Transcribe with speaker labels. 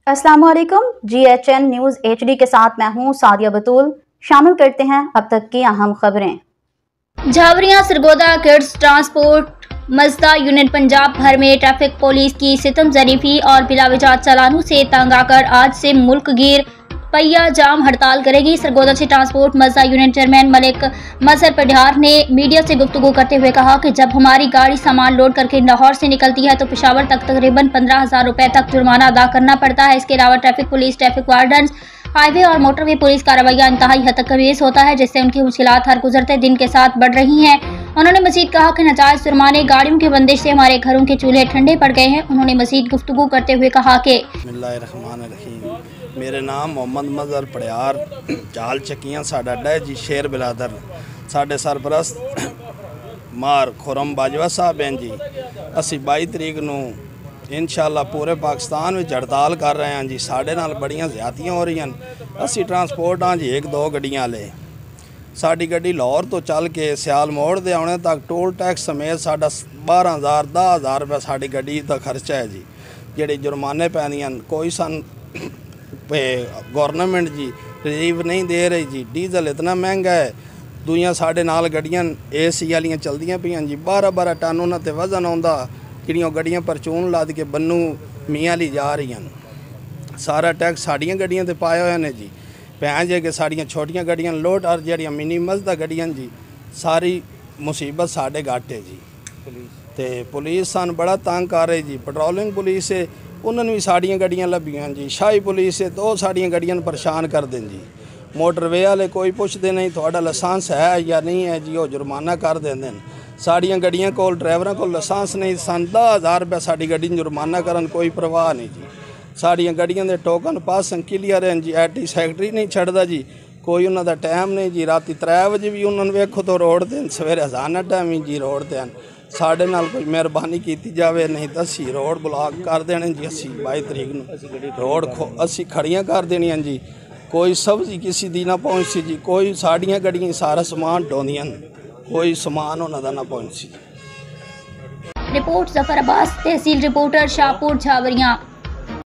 Speaker 1: अस्सलाम वालेकुम। GHN news HD के साथ मैं हूं सादिया बतूल। शामिल करते हैं अब तक की अहम खबरें।
Speaker 2: झावरिया Sargodha kids transport मजदा unit Punjab भर में ट्रैफिक पुलिस की सितम ज़रीफी और बिलावजह चालानों से तंग आकर आज से मुल्क गिर पहिया जाम हड़ताल करेगी। सरगोदा से ट्रांसपोर्ट मजदा यूनिट चेयरमैन मलिक मजहर पढ़ियार ने मीडिया से गुफ्तगू करते हुए कहा कि जब हमारी गाड़ी सामान लोड करके लाहौर से निकलती है तो पेशावर तक तकरीबन 15,000 रुपए तक जुर्माना अदा करना पड़ता है। इसके अलावा traffic police, traffic wardens, highway और मोटरवे पुलिस का रवैया इंतहाई हद तक कमीज होता है, जिससे उनकी मुश्किलात हर गुजरते दिन के साथ बढ़ रही हैं। उन्होंने मजीद कहा कि नाजायज जुर्माने, गाड़ियों की बंदिश से हमारे घरों के चूल्हे ठंडे पड़ गए हैं। उन्होंने मजीद गुफ्तगू करते हुए कहा कि
Speaker 3: मेरे नाम मोहम्मद मजहर पढ़ियार चाल चकियां साडा अड्डा है जी। शेर बिलादर साडे सरपरस्त मार खुरम बाजवा साहब हैं जी। असी 22 तरीक नूं इंशाअल्लाह पूरे पाकिस्तान में हड़ताल कर रहे हैं जी। साढ़े नाल बड़ियां ज़्यादतियां हो रही हैं। असी ट्रांसपोर्ट हाँ जी 1-2 गड्डियां ले। साड़ी गड्डी लाहौर तो चल के सियाल मोड़ दे आने तक टोल टैक्स समेत साडा 12,000 10,000 रुपये साड़ी गड्डी का खर्चा है जी। जेडे जुर्माने पैंदियां कोई सन गवर्नमेंट जी रिलीफ नहीं दे रही जी। डीजल इतना महंगा है। दूइयां साढ़े नाल गड्डियां AC वालियां चलदियां पियां जी। 12-12 टन उन्हां ते वजन आउंदा। जिहड़ियां गड्डियां परचून लद के बन्नू मियां ली जा रही हैं। सारा टैक्स साड़ियां गड्डियां ते पाया होया ने जी। भैन जे कि साड़ियां छोटियां गड्डियां लोड और जिहड़ियां मिनी मजदा गड्डियां जी सारी मुसीबत साढ़े घाटे जी। ते पुलिस सन बड़ा तंग कर रही जी। पेट्रोलिंग पुलिस है उन्होंने भी साड़ियां गड्डियां लभियां जी। शाही पुलिस है तो साड़ियां गड्डियां परेशान कर दें जी। मोटरवे वाले कोई पुछते नहीं थोड़ा लाइसेंस है या नहीं है जी, वो जुर्माना कर देंगे। साड़ियां गड्डियां को ड्राइवरों को लाइसेंस नहीं सन 10,000 रुपये साड़ी गड्डी जुर्माना करन कोई परवाह नहीं जी। साड़ियां गड्डियां दे टोकन पास क्लीयर हैं जी। AT सैकटरी नहीं छड़दा जी, कोई उन्होंने टाइम नहीं जी। राती 3 बजे भी उन्होंने वेखो तो रोड ते सवेरे हज़ाना टाइम ही जी रोड ते साढ़े नाल कोई मेहरबानी की जाए, नहीं तो असी रोड ब्लॉक कर देने जी। असी 22 तरीक नूं रोड असी खड़ियां कर देनियां जी। कोई सब्जी किसी दी ना पहुँची जी। कोई साड़ियां गड्डियां सारा समान ढोंदियां, कोई समान उन्हां दा ना पहुँची।
Speaker 2: रिपोर्ट जफर अब्बास, तहसील रिपोर्टर शाहपुर झावरिया।